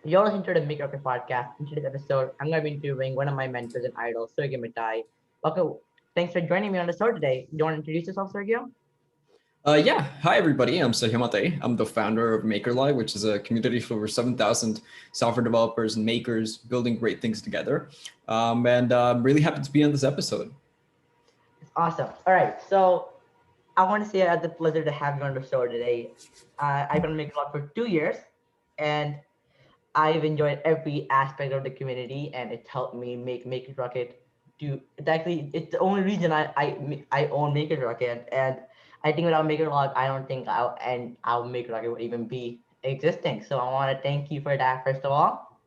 You're listening to the Makerlog podcast. In today's episode, I'm going to be interviewing one of my mentors and idols, Sergio Mattei. Welcome. Thanks for joining me on the show today. Do you want to introduce yourself, Sergio? Yeah. Hi, everybody. I'm Sergio Mattei. I'm the founder of Makerlog, which is a community of over 7,000 software developers and makers building great things together. And I'm really happy to be on this episode. It's awesome. All right. So I want to say I had the pleasure to have you on the show today. I've been on Makerlog for 2 years, and I've enjoyed every aspect of the community, and it's helped me make it rocket. Do it's actually it's the only reason I own Make It Rocket, and I think without Make It Rocket, I don't think our Make It Rocket would even be existing. So I want to thank you for that first of all,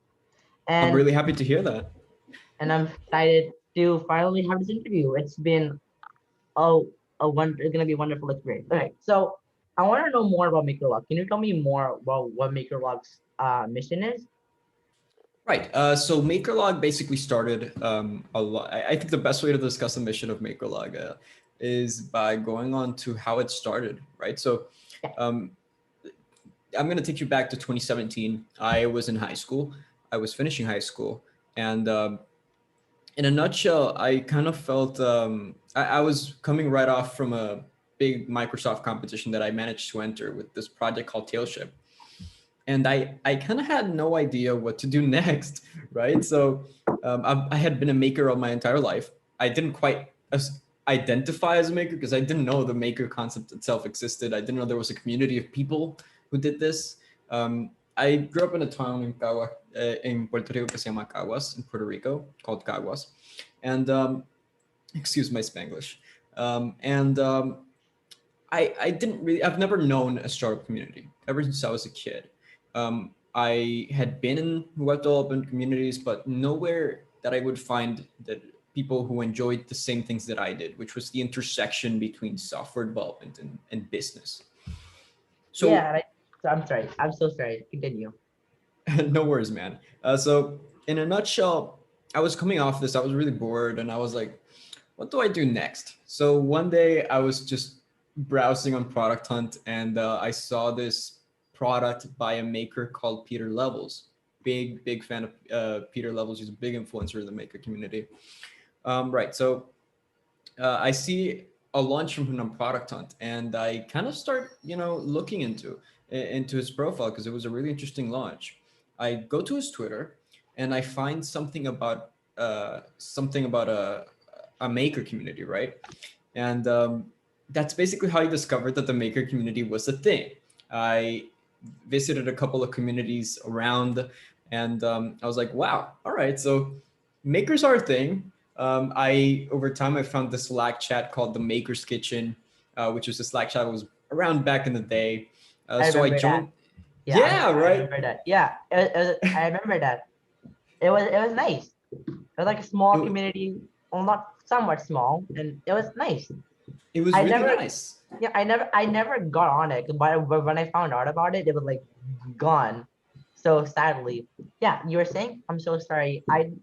I'm and really happy to hear that. I'm excited to finally have this interview. It's been oh it's gonna be a wonderful experience. Okay, so I want to know more about MakerLog. Can you tell me more about what MakerLog's mission is? Right. So Makerlog basically started a lot. I think the best way to discuss the mission of Makerlog is by going on to how it started, right? So Yeah. um, I'm going to take you back to 2017. I was in high school. I was finishing high school. And in a nutshell, I kind of felt I was coming right off from a big Microsoft competition that I managed to enter with this project called Tailship. And I kind of had no idea what to do next, right? So I had been a maker all my entire life. I didn't quite identify as a maker because I didn't know the maker concept itself existed. I didn't know there was a community of people who did this. I grew up in a town in Puerto Rico que se llama Caguas, in Puerto Rico, called Caguas. And excuse my Spanglish. And I didn't really, I've never known a startup community ever since I was a kid. I had been in web development communities, but nowhere that I would find that people who enjoyed the same things that I did, which was the intersection between software development and business. So Yeah, right. So I'm sorry. I'm so sorry. Continue. no worries, man. So in a nutshell, I was coming off this, I was really bored and I was like, what do I do next? So one day I was just browsing on Product Hunt and I saw this product by a maker called Peter Levels. Big fan of Peter Levels. He's a big influencer in the maker community. Right. So I see a launch from him on Product Hunt, and I kind of start, looking into his profile because it was a really interesting launch. I go to his Twitter, and I find something about a maker community, right? And that's basically how I discovered that the maker community was a thing. I visited a couple of communities around, and I was like, wow, all right, so makers are a thing. I over time I found this Slack chat called the Maker's Kitchen, which was a Slack chat that was around back in the day. I So I remember that. joined. Yeah, Yeah, I right. remember that. Yeah, I remember that. It was nice. It was like a small It, community, well, not somewhat small, and it was nice. it was I really never, nice. yeah, I never got on it, but when I found out about it, it was like gone. So sadly, yeah, you were saying. I'm so sorry. I'm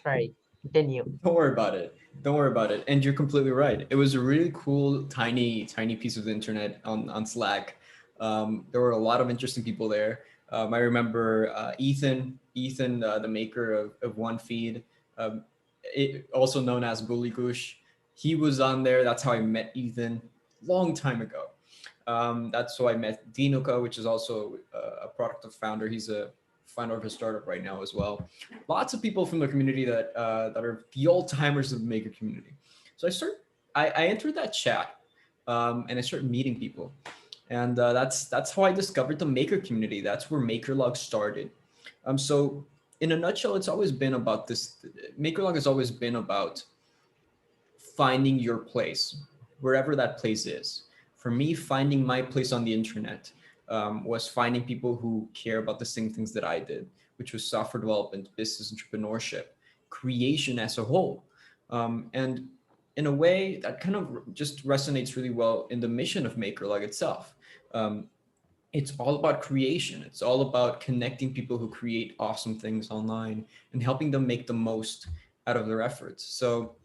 sorry. Continue. Don't worry about it. Don't worry about it. And you're completely right. It was a really cool, tiny piece of the internet on Slack. There were a lot of interesting people there. I remember Ethan, the maker of One Feed, also known as Bully Goosh. He was on there. That's how I met Ethan long time ago. That's how I met Dinuka, which is also a product of founder. He's a founder of a startup right now as well. Lots of people from the community that are the old timers of the maker community. So I entered that chat, and I started meeting people, and that's how I discovered the maker community. That's where Makerlog started. So in a nutshell, it's always been about this. Makerlog has always been about finding your place, wherever that place is. For me, finding my place on the internet was finding people who care about the same things that I did, which was software development, business entrepreneurship, creation as a whole. And in a way, that kind of just resonates really well in the mission of Makerlog itself. Um, it's all about creation. It's all about connecting people who create awesome things online and helping them make the most out of their efforts. So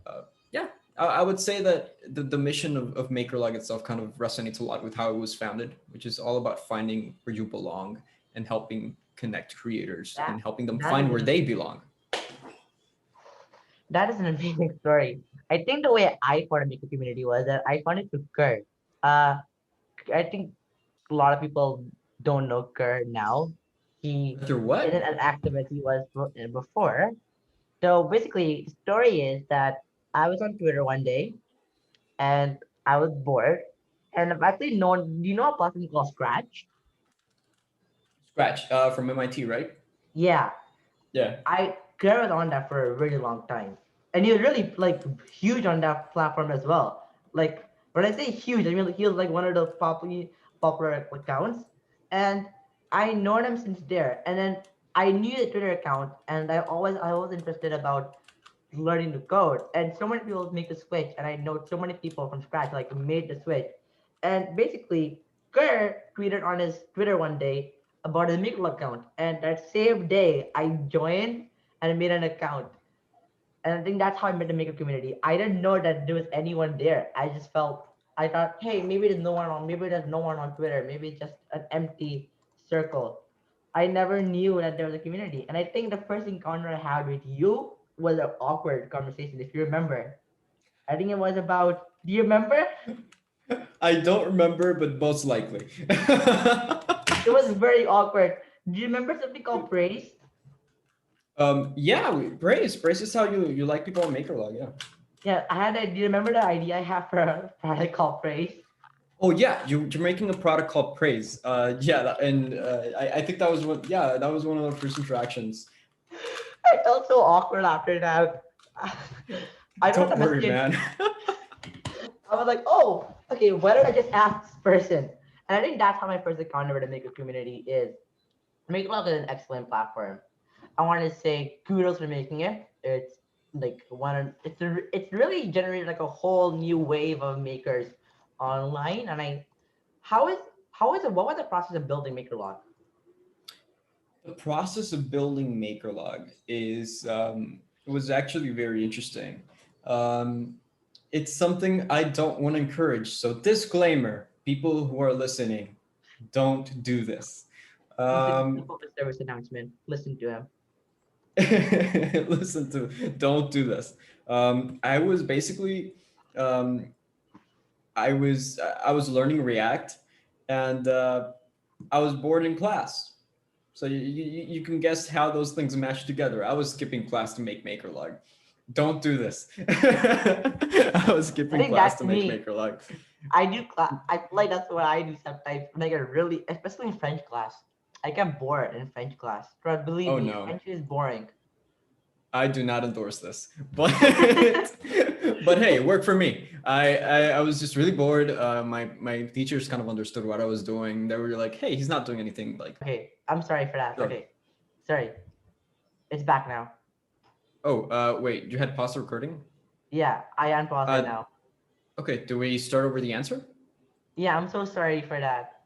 uh, yeah, I would say that the mission of Makerlog itself kind of resonates a lot with how it was founded, which is all about finding where you belong and helping connect creators That and helping them that is find where an they belong. that is an amazing story. I think the way I found a maker community was that I found it through Kurt. Uh, I think a lot of people don't know Kurt now. He Through isn't what? as active as he was before. So basically, the story is that I was on Twitter one day and I was bored, and I've actually known. Do you know a platform called Scratch? Scratch from MIT, right? Yeah, Yeah. I Kurt was on that for a really long time, and he was really like huge on that platform as well. Like when I say huge, I mean like, he was like one of the popular accounts, and I known him since there. And then I knew the Twitter account, and I was interested about learning to code. And so many people make the switch, and I know so many people from scratch like made the switch. And basically, Kerr tweeted on his Twitter one day about his Makerlog account, and that same day I joined and made an account. And I think that's how I met the maker community. I didn't know that there was anyone there. I thought, hey, maybe there's no one on Twitter. Maybe it's just an empty circle. I never knew that there was a community. And I think the first encounter I had with you was an awkward conversation, if you remember. I think it was about, do you remember? I don't remember, but most likely. It was very awkward. Do you remember something called praise? Yeah, praise is how you like people on Makerlog. Yeah. Yeah, do you remember the idea I have for a product called praise? Oh yeah, you're making a product called Praise. Yeah, and I think that was what. Yeah, that was one of the first interactions. I felt so awkward after that. I don't know Don't the worry, message. man. I was like, oh, okay, why don't I just ask this person? And I think that's how my first encounter with the maker community is. Makerlog is an excellent platform. I want to say kudos for making it. It's like it's really generated like a whole new wave of makers online. And how is how is it? What was the process of building Makerlog? The process of building Makerlog is was actually very interesting. Um, it's something I don't want to encourage. So disclaimer: people who are listening, don't do this. This is the Um, public service announcement. Listen to him. listen to, don't do this. I was basically um, I was learning React, and I was bored in class. So you can guess how those things match together. I was skipping class to make Makerlog. Don't do this. I was I skipping think class to that's make me. Makerlog. I feel like that's what I do sometimes when I get really, especially in French class. I get bored in French class. But believe Oh me, no, French is boring. I do not endorse this. But but hey, it worked for me. I was just really bored. My teachers kind of understood what I was doing. They were like, "Hey, he's not doing anything like." Okay, I'm sorry for that. Sure. Okay, sorry. It's back now. Oh, wait, you had paused the recording? Yeah, I unpaused it Uh, now. okay, do we start over the answer? Yeah, I'm so sorry for that.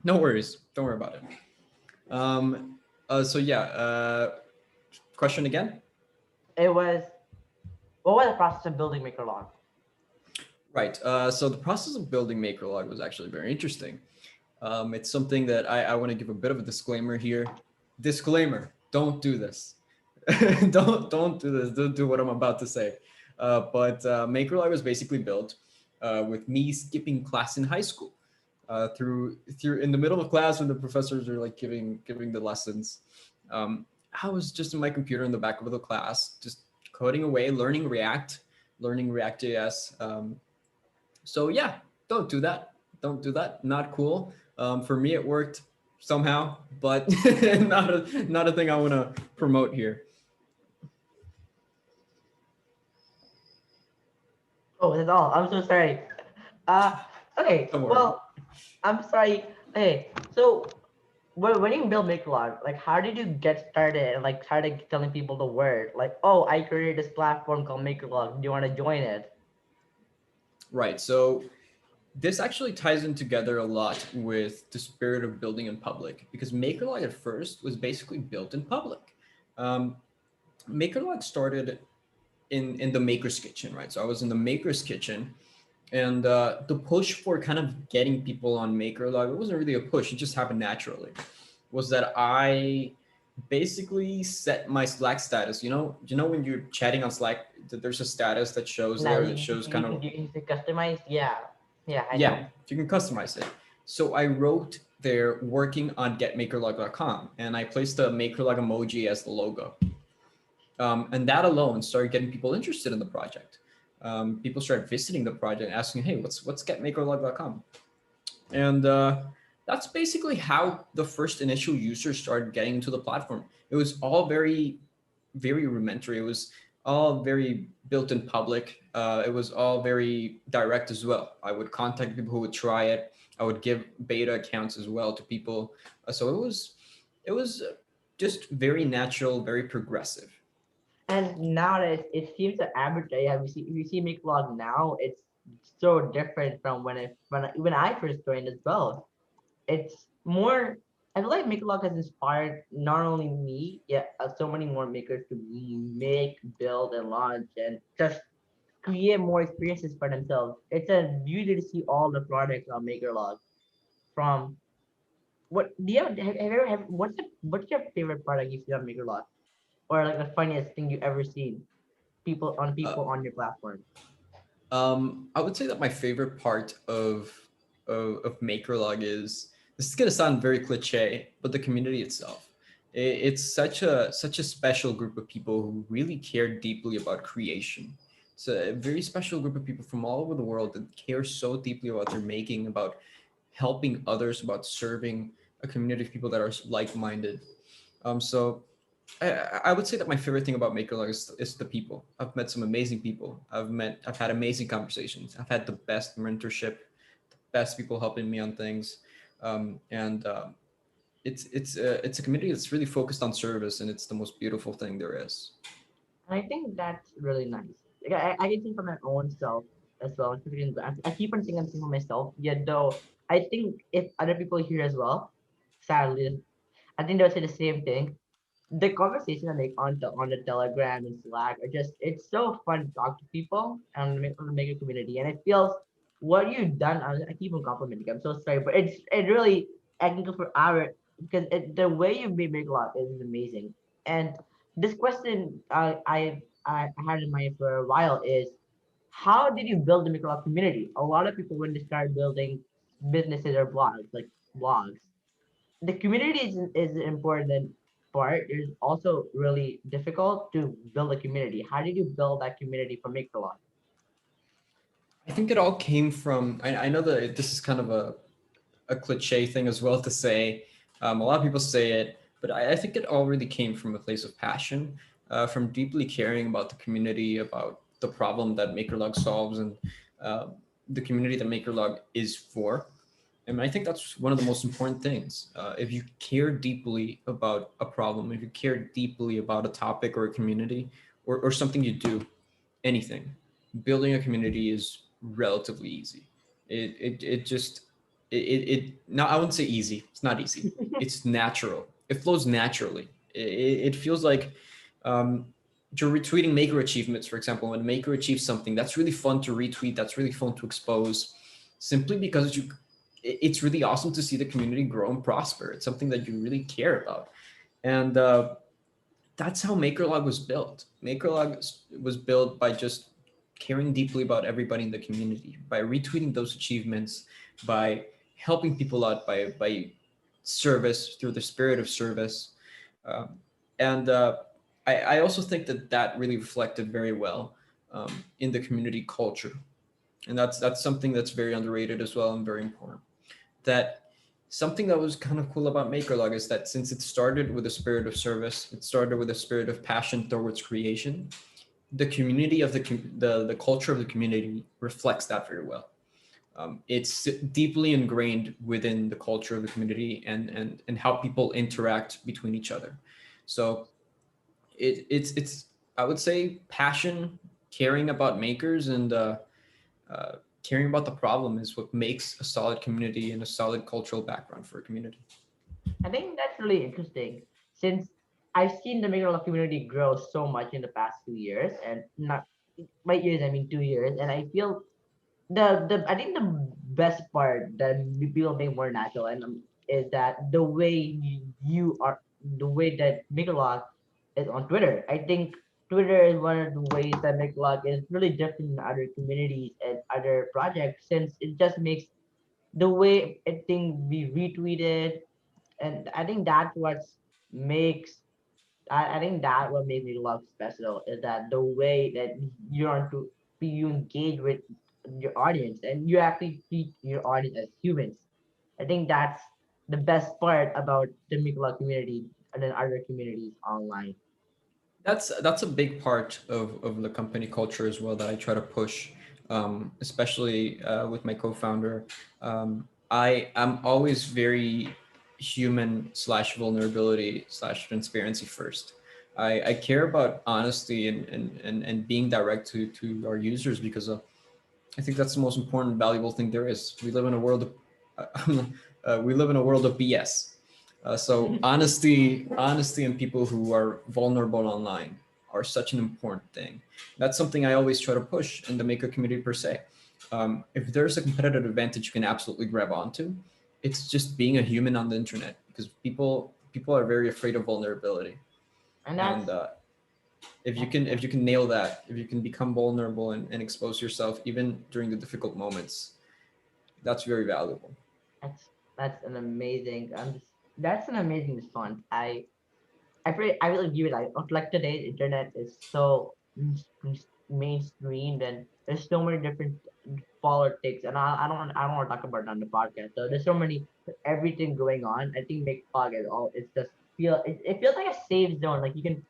No worries. Don't worry about it. So yeah, question again? It was what was the process of building Makerlog? Right. So the process of building Makerlog was actually very interesting. It's something that I want to give a bit of a disclaimer here. Disclaimer: don't do this. Don't do this. Don't do what I'm about to say. But Makerlog was basically built with me skipping class in high school. Through in the middle of class when the professors are like giving the lessons, I was just in my computer in the back of the class, just coding away, learning React.js. So yeah, don't do that. Don't do that. Not cool. For me, it worked somehow, but not a thing I want to promote here. Oh, that's all. I'm so sorry. Uh, okay. Don't worry. Well, I'm sorry. Hey, so when you build Makerlog, like how did you get started and like started telling people the word? Like, oh, I created this platform called Makerlog. Do you want to join it? Right. So this actually ties in together a lot with the spirit of building in public because MakerLog at first was basically built in public. Um, MakerLog started in the maker's kitchen, right? So I was in the maker's kitchen, and the push for kind of getting people on MakerLog, it wasn't really a push; it just happened naturally. was that I basically set my Slack status. You know when you're chatting on Slack, there's a status that shows Now there that shows kind of, you can customize. Yeah, yeah, I yeah, know. you can customize it. So I wrote there working on getmakerlog.com and I placed the Makerlog emoji as the logo. And that alone started getting people interested in the project. People started visiting the project, asking, "Hey, what's getmakerlog.com?" And that's basically how the first initial users started getting into the platform. It was all very rudimentary. It was all very built in public. It was all very direct as well. I would contact people who would try it. I would give beta accounts as well to people. So it was just very natural, very progressive. And nowadays, it seems that advertise. Yeah, if you see Makerlog now, it's so different from when I first joined as well. It's more. I feel like Makerlog has inspired not only me, yet so many more makers to make, build, and launch, and just create more experiences for themselves. It's a beauty to see all the products on Makerlog. From what do you have you ever have what's your favorite product you see on Makerlog, or like the funniest thing you ever seen Uh, people on your platform? I would say that my favorite part of Makerlog is, this is gonna sound very cliche, but the community itself. It's such a special group of people who really care deeply about creation. It's a very special group of people from all over the world that care so deeply about their making, about helping others, about serving a community of people that are like-minded. So I would say that my favorite thing about Makerlog is the people. I've met some amazing people. I've had amazing conversations. I've had the best mentorship, the best people helping me on things, and it's a community that's really focused on service, and it's the most beautiful thing there is. And I think that's really nice. Like I can think for my own self as well. I keep on thinking for myself, yet though I think if other people hear as well, sadly, I think they'll say the same thing. The conversation I make on the Telegram and Slack are just it's so fun to talk to people and make a community, and it feels what you've done. I keep on complimenting you. I'm so sorry, but it really I can go for hours because the way you make a lot is amazing. And this question I had in mind for a while is how did you build the Microlab community? A lot of people when they start building businesses or blogs, the community is an important part. It's also really difficult to build a community. How did you build that community for Microlog? I think it all came from. I know that this is kind of a cliche thing as well to say. A lot of people say it, but I think it all really came from a place of passion, from deeply caring about the community, about the problem that Makerlog solves, and uh, the community that Makerlog is for. And I think that's one of the most important things. If you care deeply about a problem, if you care deeply about a topic or a community, or something you do, anything, building a community is relatively easy. It just it no, I wouldn't say easy. It's not easy. It's natural. It flows naturally. It feels like um, you're retweeting maker achievements, for example. When a maker achieves something, that's really fun to retweet. That's really fun to expose, simply because it's really awesome to see the community grow and prosper. It's something that you really care about, and that's how Makerlog was built. Makerlog was built by just caring deeply about everybody in the community, by retweeting those achievements, by helping people out, by service, through the spirit of service. Um, and I also think that that really reflected very well in the community culture. And that's something that's very underrated as well and very important. That something that was kind of cool about Makerlog is that since it started with a spirit of service, it started with a spirit of passion towards creation. The community of the culture of the community reflects that very well. It's deeply ingrained within the culture of the community and how people interact between each other. So it's I would say passion, caring about makers, and uh, caring about the problem is what makes a solid community and a solid cultural background for a community. I think that's really interesting since I've seen the Microlog community grow so much in the past 2 years, and not by years I mean 2 years, and I feel the I think the best part that people make more natural and is that you are the way that Makerlog is on Twitter. I think Twitter is one of the ways that Makerlog is really different than other communities and other projects, since it just makes the way I think we retweeted, and I think that's what makes I think that what makes Makerlog special is that the way that you are to you engage with your audience and you actually treat your audience as humans. I think that's the best part about the Mikolog community and then other communities online. That's a big part of the company culture as well that I try to push, especially with my co-founder. I am always very human slash vulnerability slash transparency first. I care about honesty and being direct to our users because I think that's the most important, valuable thing there is. We live in a world of we live in a world of BS. So honesty, and people who are vulnerable online are such an important thing. That's something I always try to push in the maker community per se. If there's a competitive advantage you can absolutely grab onto, it's just being a human on the internet because people are very afraid of vulnerability. And And if you can nail that, if you can become vulnerable and expose yourself even during the difficult moments, that's very valuable. that's that's an amazing that's an amazing response. I really agree with that. Like today's internet is so mainstreamed and there's so many different politics and I don't want to talk about it on the podcast. So there's so many everything going on. I think make fog is all it's just it feels like a safe zone. Like you can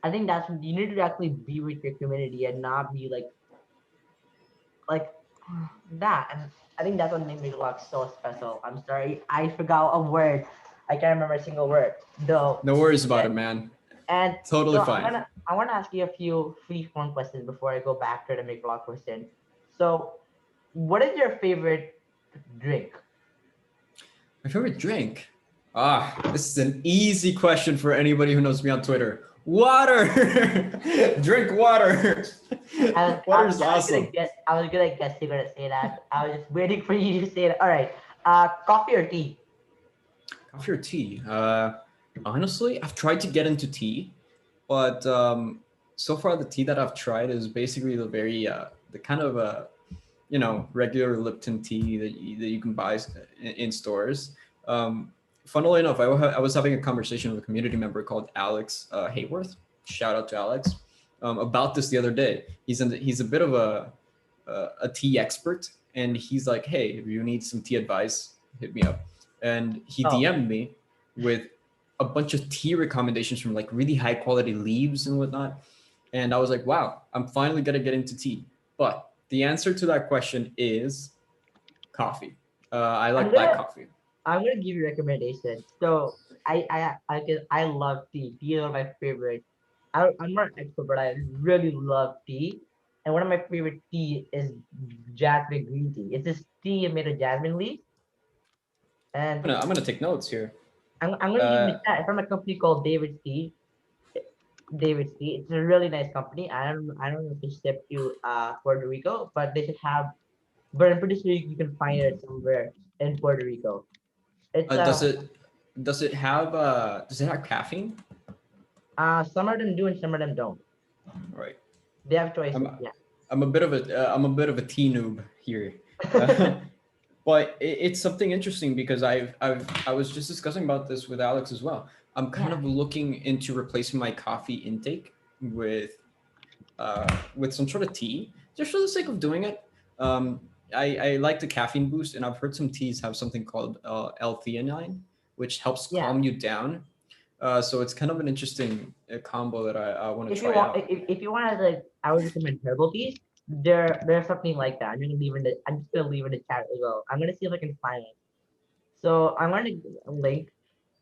I think that's you need to actually be with your community and not be like that. And I think that's what made Megalog so special. I'm sorry, I forgot a word. I can't remember a single word. Though No worries about and, it, man. and Totally so fine. I wanna ask you a few free form questions before I go back to the Megalog question. So what is your favorite drink? My favorite drink. This is an easy question for anybody who knows me on Twitter. Water. Drink water. Water is awesome. I was gonna guess you're gonna say that. I was just waiting for you to say that. All right. Coffee or tea? Coffee or tea? Honestly, I've tried to get into tea, but so far the tea that I've tried is basically the kind of regular Lipton tea that you can buy in stores. Funnily enough, I was having a conversation with a community member called Alex Hayworth. Shout out to Alex about this the other day. He's a bit of a tea expert, and he's like, "Hey, if you need some tea advice, hit me up." And he Oh, DM'd me with a bunch of tea recommendations from like really high quality leaves and whatnot. And I was like, wow, I'm finally gonna get into tea. But the answer to that question is coffee. I I'm like black gonna coffee. I'm gonna give you a recommendation. So I love tea. Tea is one of my favorite. I'm not an expert, but I really love tea. And one of my favorite tea is jasmine green tea. It's this tea made of jasmine leaf. And I'm gonna take notes here. I'm gonna leave it Uh, at that. It's from a company called David's Tea. David's Tea. It's a really nice company. I don't know if they ship to Puerto Rico, but they should have. But I'm pretty sure you can find it somewhere in Puerto Rico. It's does it have caffeine? some of them do and some of them don't. Right. They have choices. I'm Yeah. I'm a bit of a tea noob here. But it's something interesting because I was just discussing about this with Alex as well. I'm kind Yeah. of looking into replacing my coffee intake with some sort of tea, just for the sake of doing it. Um, I like the caffeine boost, and I've heard some teas have something called L-theanine, which helps Yeah. calm you down. So it's kind of an interesting combo that I want to If you try want, out. if you want to, like, I would recommend herbal teas. There's something like that. I'm just gonna leave in the chat as well. I'm gonna see if I can find it. So I'm gonna link.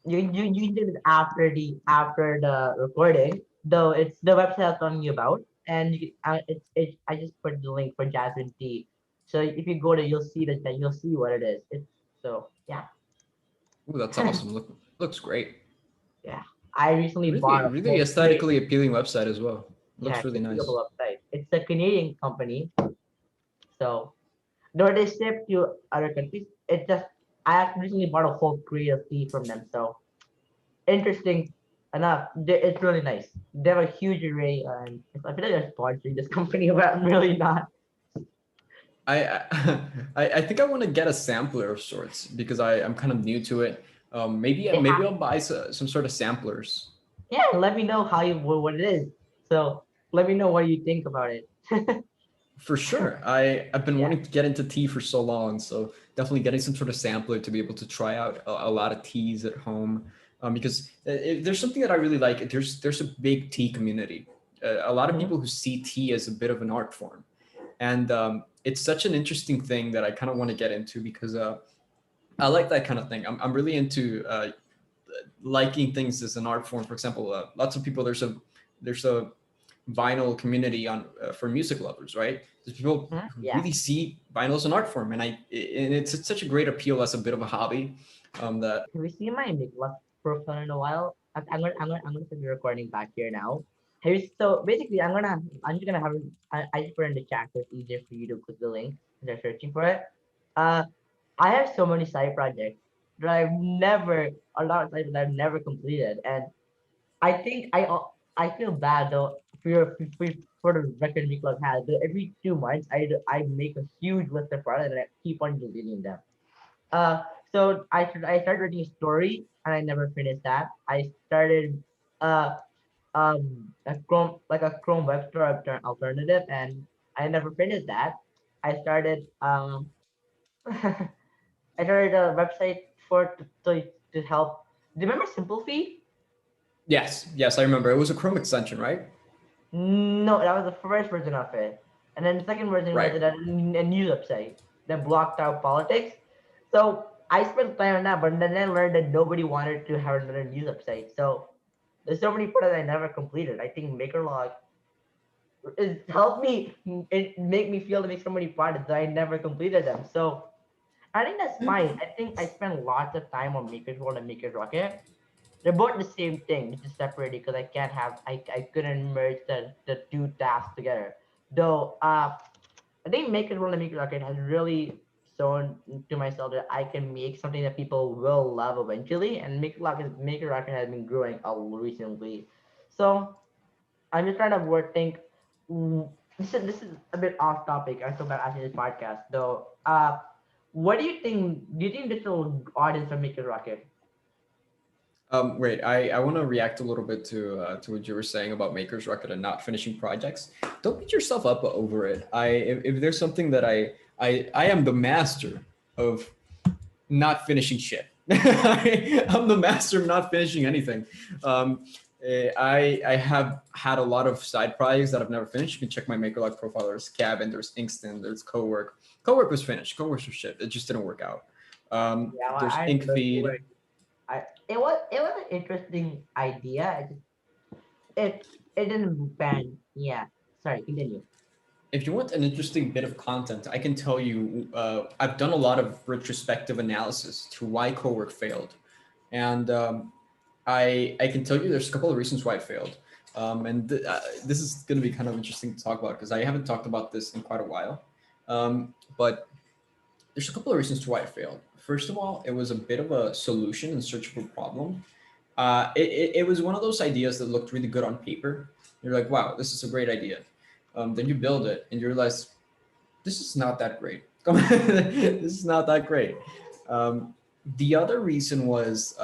You can do this after the recording. Though it's the website I'm telling you about, and it's I just put the link for jasmine tea. So if you go there, you'll see what it is. It's so yeah. Ooh, that's awesome. Looks great. Yeah. I recently bought Really, a really whole crate. aesthetically appealing website as well. Yeah, Looks it's a really nice. beautiful website. It's a Canadian company, so though they ship to other countries, it just I actually recently bought a whole crate of tea from them. So interesting enough, it's really nice. They have a huge array, and I feel like they're sponsoring this company, but I'm really not. I I think I want to get a sampler of sorts because I'm kind of new to it. Maybe Yeah, I'll buy some sort of samplers. yeah. Let me know how you what it is. So let me know what you think about it. For sure. I've been Yeah. wanting to get into tea for so long, so definitely getting some sort of sampler to be able to try out a lot of teas at home. Because there's something that I really like. There's a big tea community. A lot of Mhm. people who see tea as a bit of an art form, and it's such an interesting thing that I kind of want to get into because I like that kind of thing. I'm really into liking things as an art form. For example, lots of people there's a vinyl community on for music lovers, right? There's people Mhm. who Yeah. really see vinyl as an art form, and it's such a great appeal as a bit of a hobby. That Have you seen my Makerlog profile in a while? I'm gonna put the recording back here now. Have you, so basically, I'm just gonna have I just put it in the chat so it's easier for you to click the link if you're searching for it. Uh, I have so many side projects that a lot of sites that I've never completed, and I think I feel bad though for the record Makerlog has. That every 2 months I make a huge list of products and I keep on deleting them. Uh, so I started writing a story and I never finished that. I started uh a Chrome web store alternative and I never finished that. I started I started a website to help. Do you remember Simple Fee? yes, I remember it was a Chrome extension, right? No, that was the first version of it. And then the second version was Right. a news website that blocked out politics. So I spent time on that, but then I learned that nobody wanted to have another news website. So there's so many products I never completed. I think Makerlog is helped me it make me feel to make so many products that I never completed them. So I think that's fine. I think I spent lots of time on Maker's World and Maker's Rocket. They're both the same thing, just separated because I couldn't merge the two tasks together. Though I think Maker's World and Maker's Rocket has really shown to myself that I can make something that people will love eventually, and Maker Rocket has been growing a recently. So I'm just trying to think. This is a bit off topic. I feel bad asking this podcast though. What do you think? Do you think this will audience for Maker Rocket? Wait, I want to react a little bit to what you were saying about Maker's Record and not finishing projects. Don't beat yourself up over it. If there's something that I am the master of not finishing shit. I'm the master of not finishing anything. Um, I have had a lot of side projects that I've never finished. You can check my Makerlog profile. There's Cabin, there's Inkston, there's Cowork. Cowork was finished. Cowork was shit. It just didn't work out. Yeah, well, There's I know Inkfeed. it was an interesting idea. It didn't ban. Yeah, sorry. Continue. If you want an interesting bit of content, I can tell you I've done a lot of retrospective analysis to why Cowork failed, and I can tell you there's a couple of reasons why it failed. This is going to be kind of interesting to talk about because I haven't talked about this in quite a while. But there's a couple of reasons to why it failed. First of all, it was a bit of a solution in search of a problem. It was one of those ideas that looked really good on paper. You're like, wow, this is a great idea. Then you build it and you realize this is not that great. This is not that great. Um, the other reason was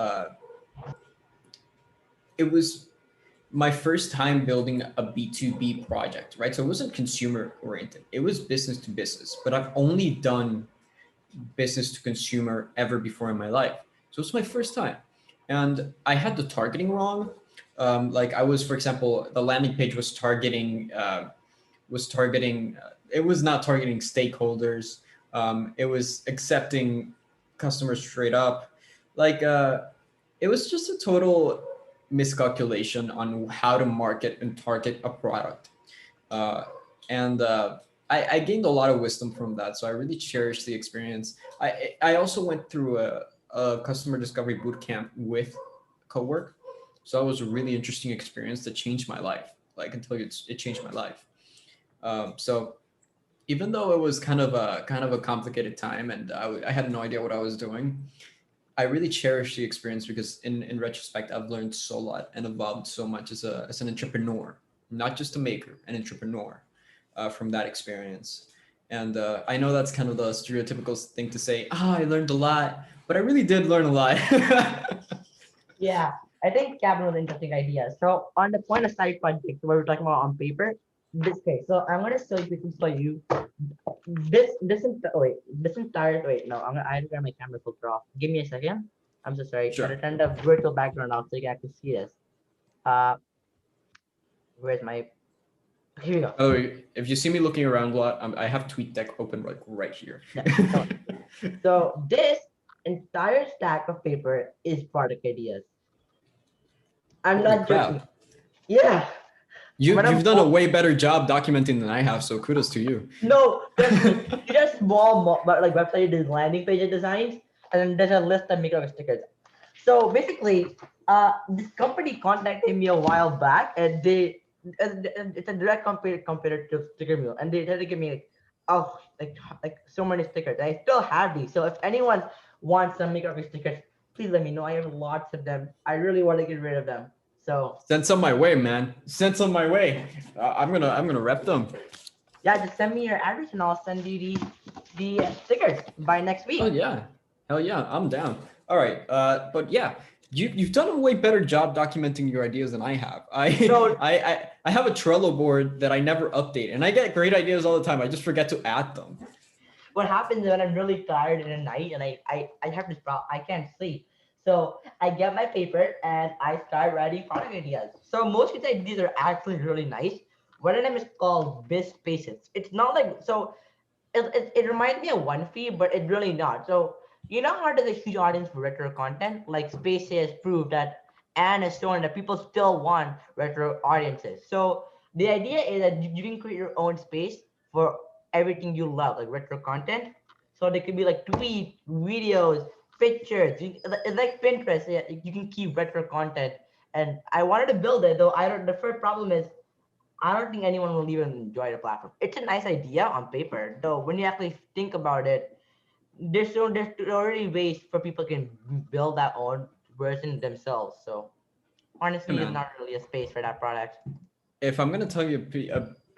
it was my first time building a B2B project, right? So it wasn't consumer oriented, it was business to business, but I've only done business to consumer ever before in my life. So it's my first time. And I had the targeting wrong. Like I was, for example, the landing page it was not targeting stakeholders. It was accepting customers straight up. Like it was just a total miscalculation on how to market and target a product. Uh, and I gained a lot of wisdom from that. So I really cherished the experience. I also went through a customer discovery boot camp with Cowork. So that was a really interesting experience that changed my life. Like, I can tell you, it changed my life. So even though it was kind of a complicated time, and I had no idea what I was doing, I really cherish the experience because in retrospect, I've learned so lot and evolved so much as an entrepreneur, not just a maker, an entrepreneur, from that experience. And I know that's kind of the stereotypical thing to say. Ah, I learned a lot, but I really did learn a lot. Yeah, I think capital is an interesting idea. So on the point of side project, what we're talking about on paper, this case. So I'm gonna show you quickly for you this entire wait no I had to get my camera filter off. Give me a second. I'm so sorry. I Sure. turned the virtual background off so you can actually see this. Uh, where's my? Here we go. Oh, if you see me looking around a lot, I have TweetDeck open like right here. Yeah. No. So this entire stack of paper is product ideas. I'm Holy not joking. crap! Yeah. When I'm You've done a way better job documenting than I have, so kudos to you. no, trust me. You just but like website landing page designs, and then there's a list of Makerlog stickers. So basically, this company contacted me a while back, and it's a direct competitor to Sticker Mill, and they tried to give me oh like so many stickers. I still have these. So if anyone wants some Makerlog stickers, please let me know. I have lots of them. I really want to get rid of them. So Send some my way, man. Send some my way. I'm gonna rep them. yeah, just send me your address and I'll send you the stickers by next Oh week. yeah, hell yeah, I'm down. All right, but yeah, you've done a way better job documenting your ideas than I have. So I have a Trello board that I never update, and I get great ideas all the time. I just forget to add them. what happens when I'm really tired in the night and I have this problem, I can't sleep. So I get my paper and I start writing product ideas. So most of these ideas are actually really nice. One of them is called Biz Spaces. It's not like so it reminds me of One Feed, but it's really not. So you know how there's a huge audience for retro content? Like Spaces proved that and has shown that people still want retro audiences. So the idea is that you can create your own space for everything you love, like retro content. So they could be like tweets, videos, pictures. It's like Pinterest. Yeah, you can keep retro content. And I wanted to build it, though. I don't. The first problem is I don't think anyone will even enjoy the platform. It's a nice idea on paper, though. When you actually think about it, there's already ways for people can build that own version themselves. So Hey honestly, it's man, not really a space for that product. if I'm gonna tell you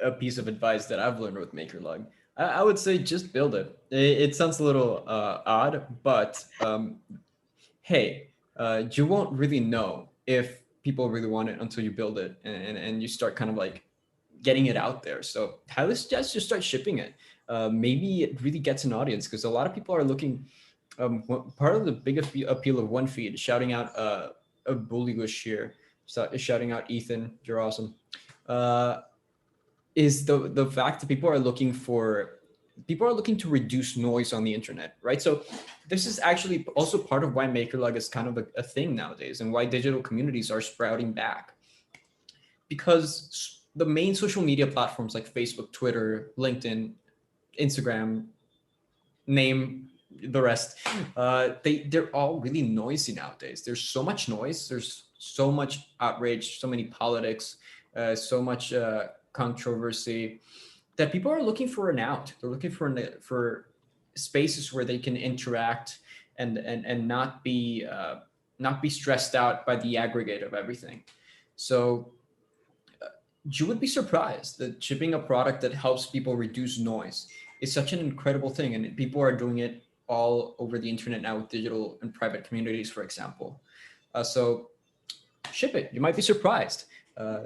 a piece of advice that I've learned with Makerlog, I would say just build it. It sounds a little odd, but hey, you won't really know if people really want it until you build it and you start kind of like getting it out there. So highly suggest just start shipping it. Maybe it really gets an audience because a lot of people are looking. Part of the big appeal of One Feed, shouting out a bullywish here, shouting out Ethan, you're awesome, uh, is the fact that people are looking to reduce noise on the internet, right? So this is actually also part of why Makerlog is kind of a thing nowadays and why digital communities are sprouting back because the main social media platforms like Facebook, Twitter, LinkedIn, Instagram, name the rest, they're all really noisy nowadays. There's so much noise. There's so much outrage, so many politics, so much controversy that people are looking for an out. They're looking for spaces where they can interact and not be stressed out by the aggregate of everything. So you would be surprised that shipping a product that helps people reduce noise is such an incredible thing, and people are doing it all over the internet now with digital and private communities, for example. So ship it. You might be surprised. Uh,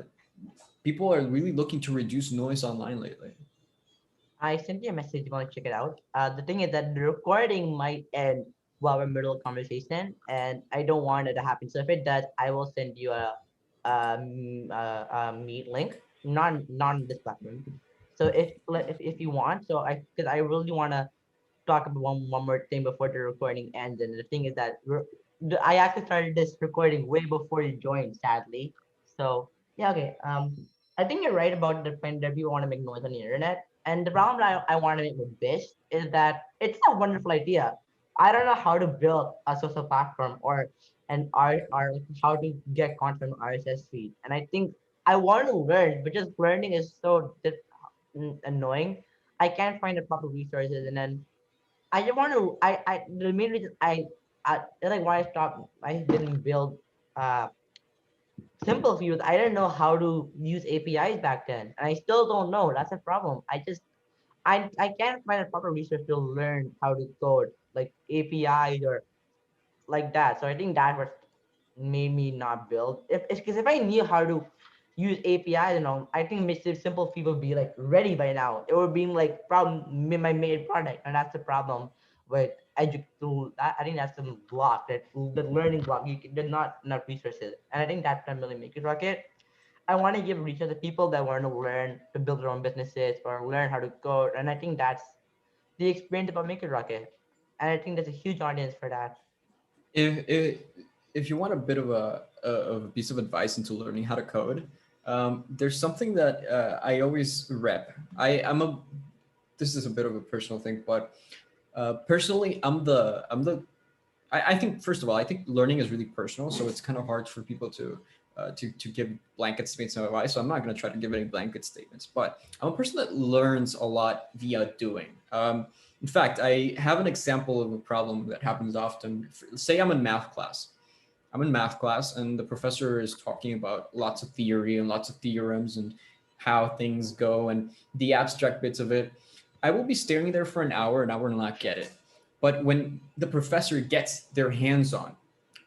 People are really looking to reduce noise online lately. I sent you a message. You want to check it out? The thing is that the recording might end while we're middle of conversation, and I don't want it to happen. So if it does, I will send you a meet link, not on this platform. So if you want, so I because I really want to talk about one more thing before the recording ends. And the thing is that I actually started this recording way before you joined, sadly. So yeah, okay. I think you're right about the point that you want to make noise on the internet. And the problem that I want to make with this is that it's a wonderful idea. I don't know how to build a social platform or an art or how to get content on RSS feed. And I think I want to learn, but just learning is so annoying. I can't find the proper resources, and then I just want to. I the main reason I like why I stopped. I didn't build uh simple views. I didn't know how to use APIs back then, and I still don't know. That's a problem. I can't find a proper resource to learn how to code like APIs or like that. So I think that was made me not build. If it's because if I knew how to use APIs and all, I think Mr. Simple Fee would be like ready by now. It would be like problem my main product, and that's the problem with I think that's the block that the learning block. There's not enough resources, and I think that's primarily make it rocket. I want to give resources to people that want to learn to build their own businesses or learn how to code, and I think that's the experience about Make It Rocket, and I think there's a huge audience for that. if if you want a bit of a piece of advice into learning how to code, there's something that I always rep. I'm a this is a bit of a personal thing, but personally, I think first of all, I think learning is really personal, so it's kind of hard for people to give blanket statements of advice. So I'm not going to try to give any blanket statements, but I'm a person that learns a lot via doing. In fact, I have an example of a problem that happens often. Say I'm in math class. I'm in math class, and the professor is talking about lots of theory and lots of theorems and how things go and the abstract bits of it. I will be staring there for an hour and I will not get it. But when the professor gets their hands on,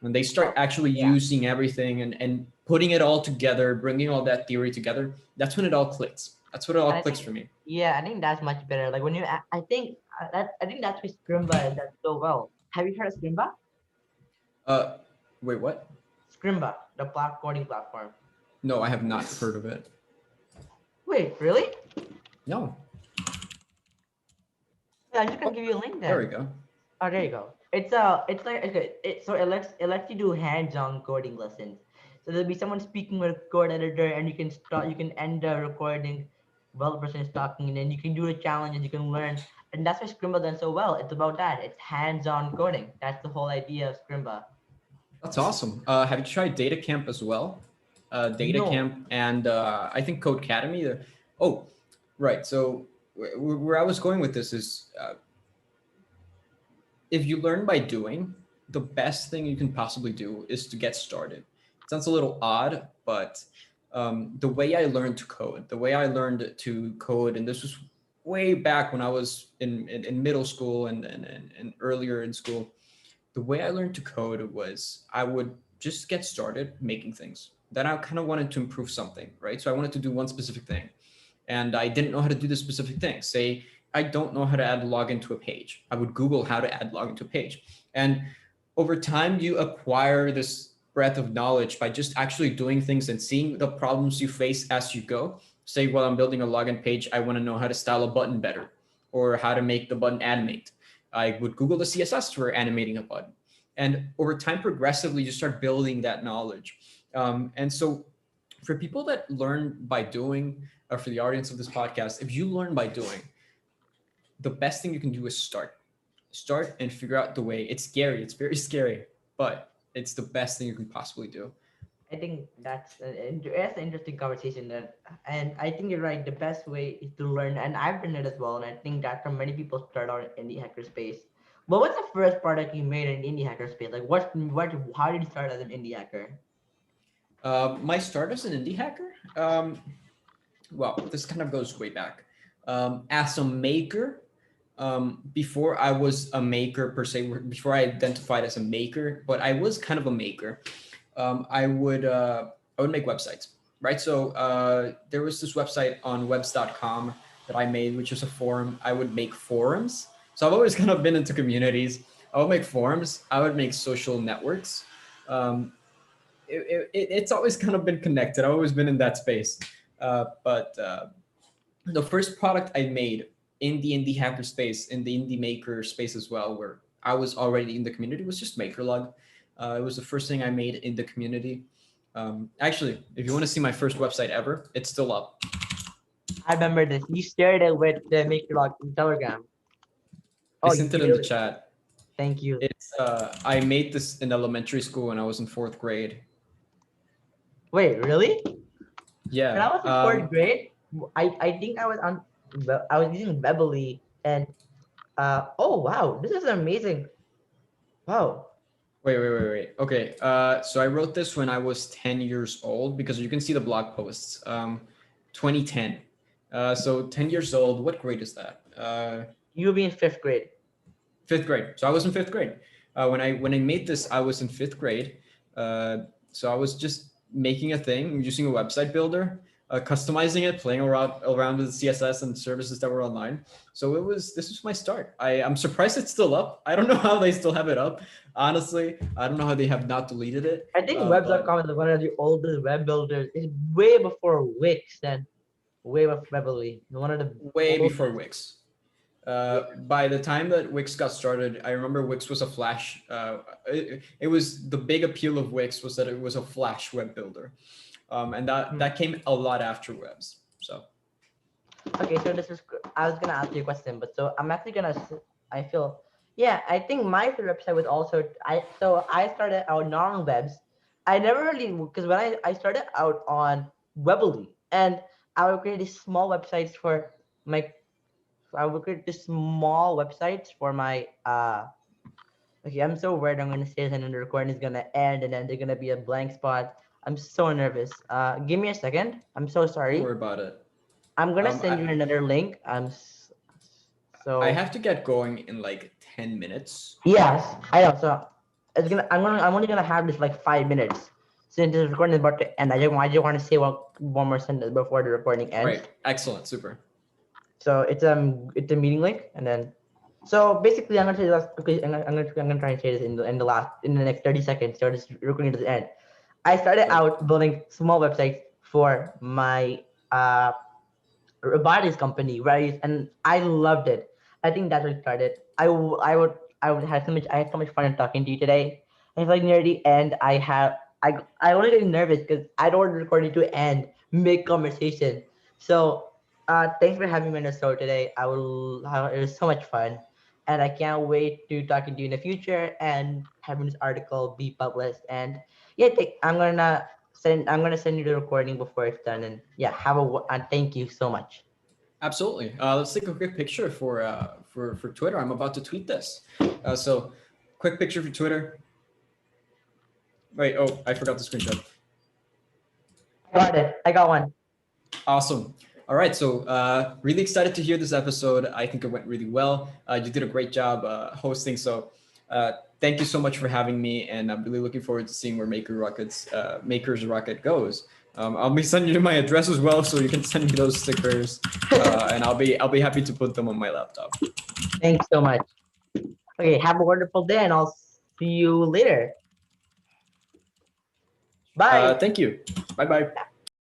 when they start Oh, actually yeah. using everything and putting it all together, bringing all that theory together, that's when it all clicks. That's when it all And I clicks think, for me. yeah, I think that's much better. Like when you, I think I think that's why Scrimba does so well. Have you heard of Scrimba? Uh, Wait, what? Scrimba, the coding platform. No, I have not heard of it. Wait, really? No. Yeah, I'm just gonna Oh, give you a link there we then. go. Oh, there you go. It's like okay, so it lets you do hands-on coding lessons. So there'll be someone speaking with a code editor, and you can end the recording while the person is talking, and then you can do the challenges, you can learn, and that's why Scrimba done so well. It's about that. It's hands-on coding. That's the whole idea of Scrimba. That's awesome. Have you tried Data Camp as well? Data No, Camp and I think Code Academy. Oh, right. So where I was going with this is if you learn by doing, the best thing you can possibly do is to get started. It sounds a little odd, but the way I learned to code, the way I learned to code, and this was way back when I was in middle school and earlier in school, the way I learned to code was I would just get started making things. Then I kind of wanted to improve something, right? So I wanted to do one specific thing and I didn't know how to do the specific thing. Say I don't know how to add login to a page. I would Google how to add login to a page. And over time, you acquire this breadth of knowledge by just actually doing things and seeing the problems you face as you go. Say, while I'm building a login page, I want to know how to style a button better or how to make the button animate. I would Google the CSS for animating a button. And over time, progressively, you start building that knowledge. And so, for people that learn by doing, or for the audience of this podcast, if you learn by doing, the best thing you can do is start and figure out the way. It's scary, it's very scary, but it's the best thing you can possibly do. I think that's an interesting conversation. That, and I think you're right. The best way is to learn, and I've done it as well. And I think that's how many people start out in the hackerspace. What was the first product you made in indie hackerspace? Like, how did you start as an indie hacker? My start as an indie hacker, well, this kind of goes way back. As a maker, before I was a maker per se, before I identified as a maker, but I was kind of a maker. I would make websites, right? So there was this website on webs.com that I made, which was a forum. I would make forums. So I've always kind of been into communities. I would make forums. I would make social networks. Um, it's always kind of been connected. I've always been in that space. But the first product I made in the indie hacker space, in the indie maker space as well, where I was already in the community, was just Makerlog. It was the first thing I made in the community. Actually, if you want to see my first website ever, it's still up. I remember this. You shared it with the Makerlog in Telegram. I Oh, you sent it in the shared it. chat. Thank you. It's I made this in elementary school when I was in fourth grade. Wait, really? When Yeah. I was in fourth grade, I think I was on. I was using Weebly, and oh wow, this is amazing. Wow. Wait. Okay. So I wrote this when I was 10 years old because you can see the blog posts. 2010. So 10 years old. What grade is that? You'll be in fifth grade. Fifth grade. So I was in fifth grade. When I made this, I was in fifth grade. So I was just making a thing using a website builder, customizing it, playing around with the CSS and services that were online. So this was my start. I'm surprised it's still up. I don't know how they still have it up. Honestly, I don't know how they have not deleted it. I think But Webs.com is one of the oldest web builders. It's way before Wix and way before Weebly. One of the way before oldest. Wix. Yeah. By the time that Wix got started, I remember Wix was a Flash. It was the big appeal of Wix was that it was a Flash web builder, and Hmm. that came a lot after Webs. So Okay, so this is. I was gonna ask you a question, but so I'm actually gonna. I feel. Yeah, I think my favorite website was also. I started out not on Webs. I never really because when I started out on Weebly, and I would create these small websites for my. I would create these small websites for my Okay, I'm so worried I'm gonna say this and then the recording is gonna end and then there's gonna be a blank spot. I'm so nervous. Give me a second. I'm so don't sorry. worry about it. I'm gonna Um, send I you another link. I So have to get going in like 10 minutes. yes, I know. So I'm only gonna have this like 5 minutes since this recording is about to end. I just want to say one more sentence before the recording ends. Right. Excellent. Super. So it's a meeting link and then so basically I'm gonna say this quickly. I'm gonna try and say this in the next 30 seconds. So this recording doesn't end. I started Right. out building small websites for my robotics company, right? And I loved it. I think that's what started. I would have so much I had so much fun talking to you today. And it's like near the end, I only get nervous because I don't want the recording to end mid conversation. So thanks for having me on the show today. It was so much fun. And I can't wait to talking to you in the future and having this article be published. And yeah, I'm gonna send you the recording before it's done. And yeah, and thank you so much. Absolutely. Let's take a quick picture for Twitter. I'm about to tweet this. So, quick picture for Twitter. Wait. Oh, I forgot the screenshot. I got it. I got one. Awesome. All right. So, really excited to hear this episode. I think it went really well. You did a great job hosting. So, thank you so much for having me. And I'm really looking forward to seeing where Maker's Rocket goes. I'll be sending you my address as well, so you can send me those stickers, and I'll be happy to put them on my laptop. Thanks so much. Okay, have a wonderful day, and I'll see you later. Bye. Thank you. Bye bye.